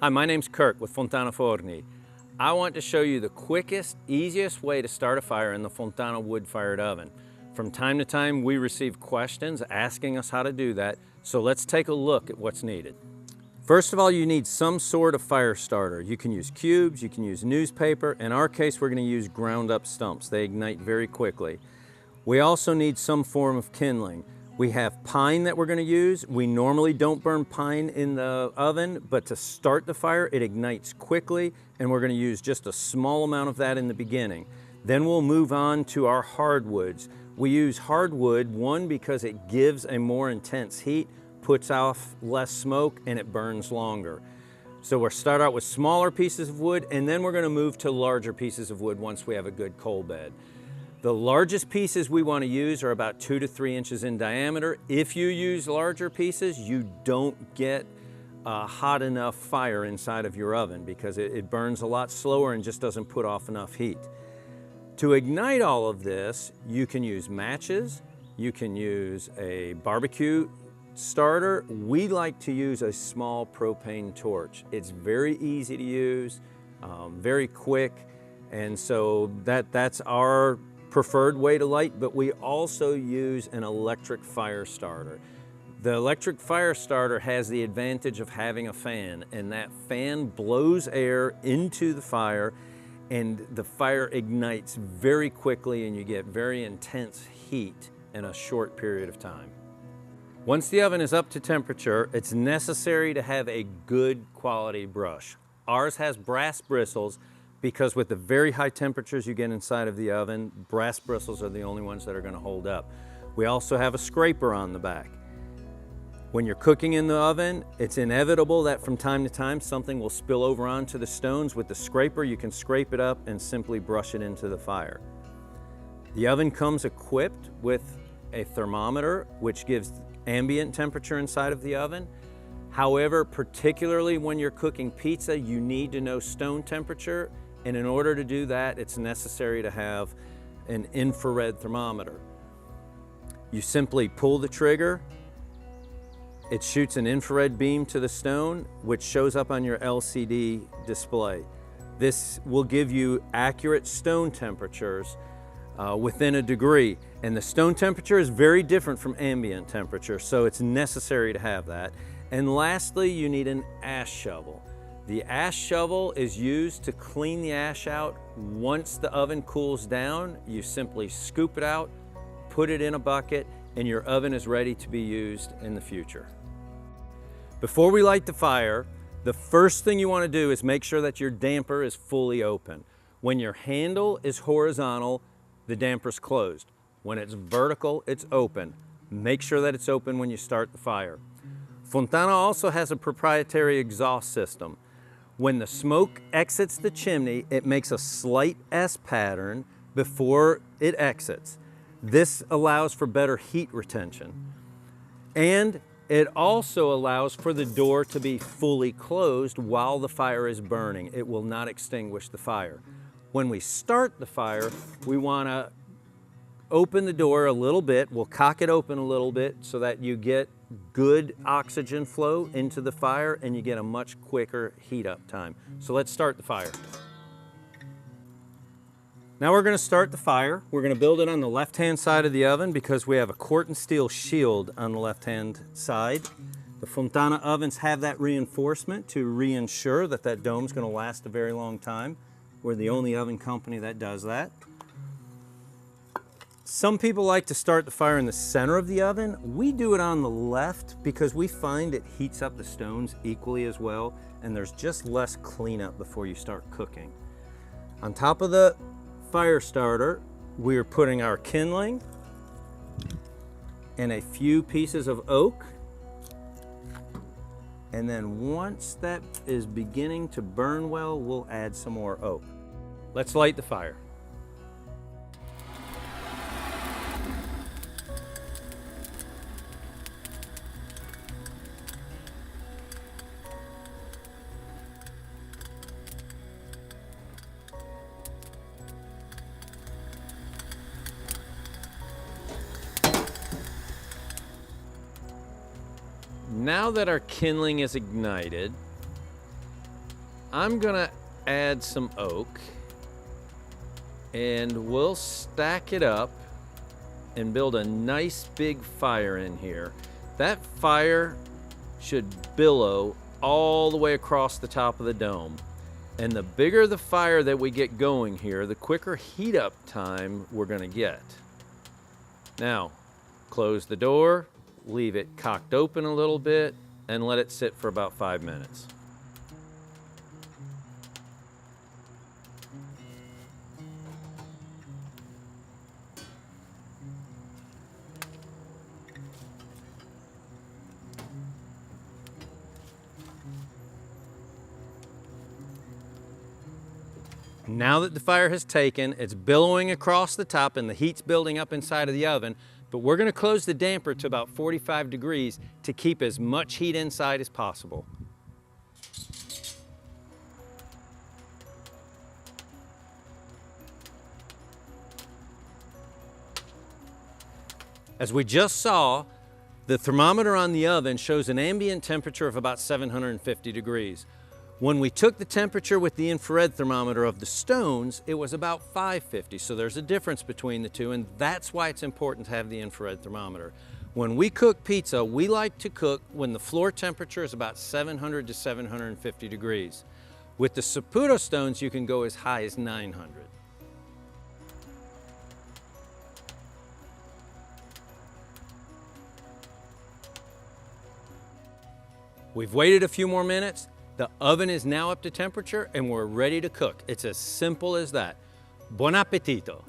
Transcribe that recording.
Hi, my name's Kirk with Fontana Forni. I want to show you the quickest, easiest way to start a fire in the Fontana wood-fired oven. From time to time, we receive questions asking us how to do that, so let's take a look at what's needed. First of all, you need some sort of fire starter. You can use cubes, you can use newspaper. In our case, we're going to use ground up stumps. They ignite very quickly. We also need some form of kindling. We have pine that we're going to use. We normally don't burn pine in the oven, but to start the fire, it ignites quickly, and we're going to use just a small amount of that in the beginning. Then we'll move on to our hardwoods. We use hardwood, one, because it gives a more intense heat, puts off less smoke, and it burns longer. So we'll start out with smaller pieces of wood, and then we're going to move to larger pieces of wood once we have a good coal bed. The largest pieces we want to use are about 2 to 3 inches in diameter. If you use larger pieces, you don't get a hot enough fire inside of your oven because it burns a lot slower and just doesn't put off enough heat. To ignite all of this, you can use matches, you can use a barbecue starter. We like to use a small propane torch. It's very easy to use, very quick, and so that's our preferred way to light, but we also use an electric fire starter. The electric fire starter has the advantage of having a fan, and that fan blows air into the fire, and the fire ignites very quickly, and you get very intense heat in a short period of time. Once the oven is up to temperature, it's necessary to have a good quality brush. Ours has brass bristles, because with the very high temperatures you get inside of the oven, brass bristles are the only ones that are going to hold up. We also have a scraper on the back. When you're cooking in the oven, it's inevitable that from time to time something will spill over onto the stones. With the scraper, you can scrape it up and simply brush it into the fire. The oven comes equipped with a thermometer, which gives ambient temperature inside of the oven. However, particularly when you're cooking pizza, you need to know stone temperature. And in order to do that, it's necessary to have an infrared thermometer. You simply pull the trigger, it shoots an infrared beam to the stone, which shows up on your LCD display. This will give you accurate stone temperatures within a degree. And the stone temperature is very different from ambient temperature, so it's necessary to have that. And lastly, you need an ash shovel. The ash shovel is used to clean the ash out. Once the oven cools down, you simply scoop it out, put it in a bucket, and your oven is ready to be used in the future. Before we light the fire, the first thing you want to do is make sure that your damper is fully open. When your handle is horizontal, the damper's closed. When it's vertical, it's open. Make sure that it's open when you start the fire. Fontana also has a proprietary exhaust system. When the smoke exits the chimney, it makes a slight S pattern before it exits. This allows for better heat retention. And it also allows for the door to be fully closed while the fire is burning. It will not extinguish the fire. When we start the fire, we want to open the door a little bit. We'll cock it open a little bit so that you get good oxygen flow into the fire and you get a much quicker heat up time. So let's start the fire. Now we're going to start the fire. We're going to build it on the left-hand side of the oven because we have a corten steel shield on the left-hand side. The Fontana ovens have that reinforcement to reinsure that that dome's going to last a very long time. We're the only oven company that does that. Some people like to start the fire in the center of the oven. We do it on the left because we find it heats up the stones equally as well, and there's just less cleanup before you start cooking. On top of the fire starter, we're putting our kindling and a few pieces of oak. And then once that is beginning to burn well, we'll add some more oak. Let's light the fire. Now that our kindling is ignited, I'm gonna add some oak and we'll stack it up and build a nice big fire in here. That fire should billow all the way across the top of the dome. And the bigger the fire that we get going here, the quicker heat up time we're gonna get. Now, close the door, leave it cocked open a little bit, and let it sit for about 5 minutes. Now that the fire has taken, it's billowing across the top and the heat's building up inside of the oven, but we're gonna close the damper to about 45 degrees to keep as much heat inside as possible. As we just saw, the thermometer on the oven shows an ambient temperature of about 750 degrees. When we took the temperature with the infrared thermometer of the stones, it was about 550, so there's a difference between the two, and that's why it's important to have the infrared thermometer. When we cook pizza, we like to cook when the floor temperature is about 700 to 750 degrees. With the Saputo stones, you can go as high as 900. We've waited a few more minutes. The oven is now up to temperature and we're ready to cook. It's as simple as that. Buon appetito!